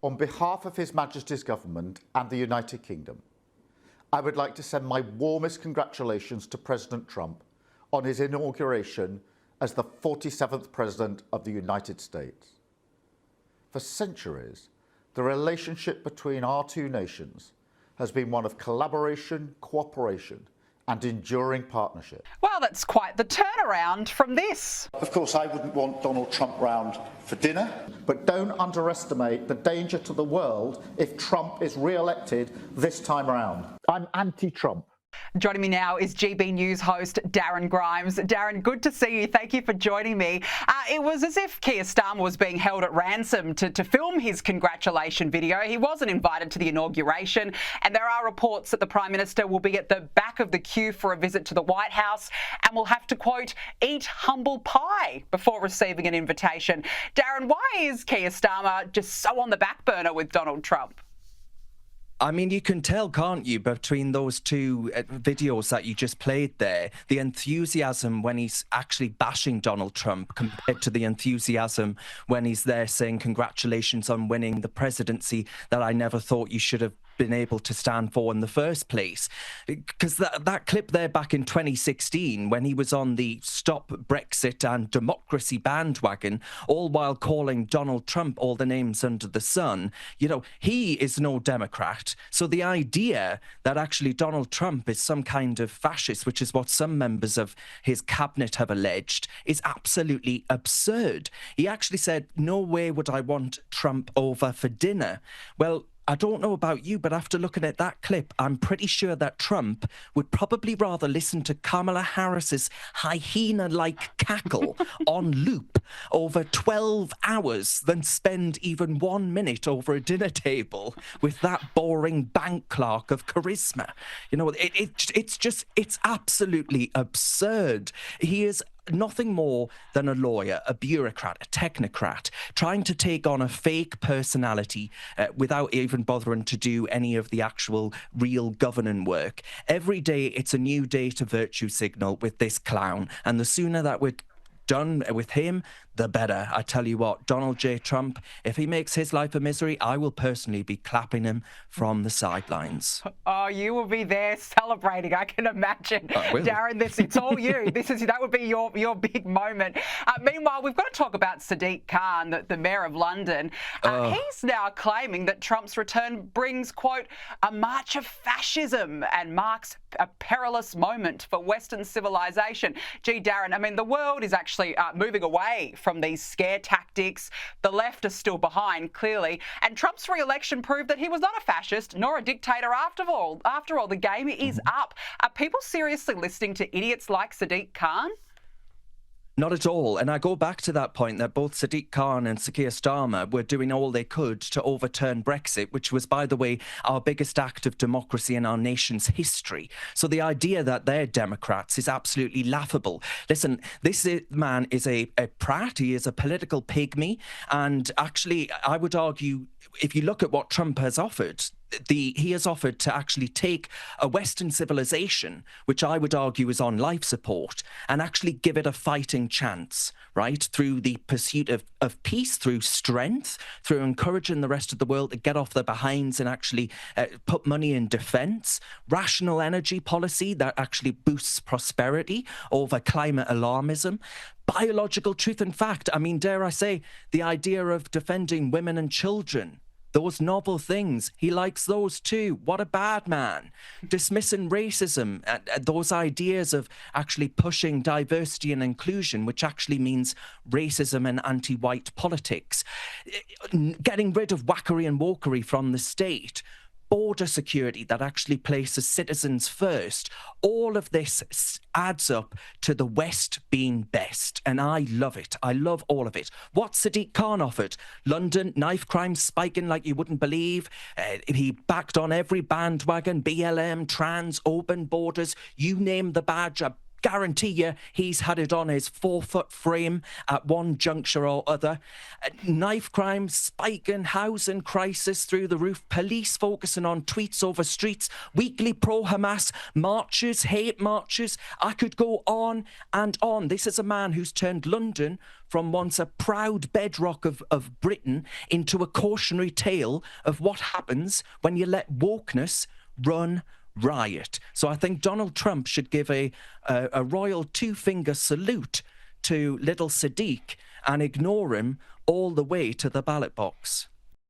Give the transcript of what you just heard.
On behalf of His Majesty's Government and the United Kingdom, I would like to send my warmest congratulations to President Trump on his inauguration as the 47th President of the United States. For centuries, the relationship between our two nations has been one of collaboration, cooperation, and enduring partnership. Well, that's quite the turnaround from this. Of course, I wouldn't want Donald Trump round for dinner, but don't underestimate the danger to the world if Trump is re-elected this time around. I'm anti-Trump. Joining me now is GB News host Darren Grimes. Darren, good to see you. Thank you for joining me. It was as if Keir Starmer was being held at ransom to film his congratulation video. He wasn't invited to the inauguration, and there are reports that the Prime Minister will be at the back of the queue for a visit to the White House and will have to, quote, eat humble pie before receiving an invitation. Darren, why is Keir Starmer just so on the back burner with Donald Trump? I mean, you can tell, can't you, between those two videos that you just played there, the enthusiasm when he's actually bashing Donald Trump compared to the enthusiasm when he's there saying congratulations on winning the presidency that I never thought you should have been able to stand for in the first place. Because that clip there back in 2016 when he was on the Stop Brexit and Democracy bandwagon, all while calling Donald Trump all the names under the sun, you know, he is no Democrat. So the idea that actually Donald Trump is some kind of fascist, which is what some members of his cabinet have alleged, is absolutely absurd. He actually said, no way would I want Trump over for dinner. Well, I don't know about you, but after looking at that clip, I'm pretty sure that Trump would probably rather listen to Kamala Harris's hyena-like cackle on loop over 12 hours than spend even 1 minute over a dinner table with that boring bank clerk of charisma. You know, it's absolutely absurd. He is nothing more than a lawyer, a bureaucrat, a technocrat, trying to take on a fake personality without even bothering to do any of the actual real governing work. Every day it's a new day to virtue signal with this clown, and the sooner that we're done with him, the better. I tell you what, Donald J. Trump, if he makes his life a misery, I will personally be clapping him from the sidelines. Oh, you will be there celebrating, I can imagine. Darren, it's all you. That would be your big moment. Meanwhile, we've got to talk about Sadiq Khan, the Mayor of London. He's now claiming that Trump's return brings, quote, a march of fascism and marks a perilous moment for Western civilization. Gee, Darren, I mean, the world is actually moving away from these scare tactics. The left is still behind, clearly. And Trump's re-election proved that he was not a fascist nor a dictator after all. After all, the game is up. Are people seriously listening to idiots like Sadiq Khan? Not at all. And I go back to that point that both Sadiq Khan and Keir Starmer were doing all they could to overturn Brexit, which was, by the way, our biggest act of democracy in our nation's history. So the idea that they're Democrats is absolutely laughable. Listen, this man is a prat. He is a political pygmy. And actually, I would argue, if you look at what Trump has offered, he has offered to actually take a Western civilization, which I would argue is on life support, and actually give it a fighting chance, right? Through the pursuit of peace, through strength, through encouraging the rest of the world to get off their behinds and actually put money in defense, rational energy policy that actually boosts prosperity over climate alarmism, biological truth and fact. I mean, dare I say, the idea of defending women and children. Those novel things, he likes those too. What a bad man. Dismissing racism, those ideas of actually pushing diversity and inclusion, which actually means racism and anti-white politics. Getting rid of whackery and wokery from the state. Border security that actually places citizens first. All of this adds up to the West being best, and I love it. I love all of it. What Sadiq Khan offered, London, knife crime spiking like you wouldn't believe. He backed on every bandwagon, BLM, trans, open borders, you name the badge, guarantee you he's had it on his 4-foot frame at one juncture or other. Knife crime spiking, housing crisis through the roof, police focusing on tweets over streets, weekly pro-Hamas marches, hate marches. I could go on and on. This is a man who's turned London from once a proud bedrock of Britain into a cautionary tale of what happens when you let wokeness run riot. So I think Donald Trump should give a royal two-finger salute to little Sadiq and ignore him all the way to the ballot box.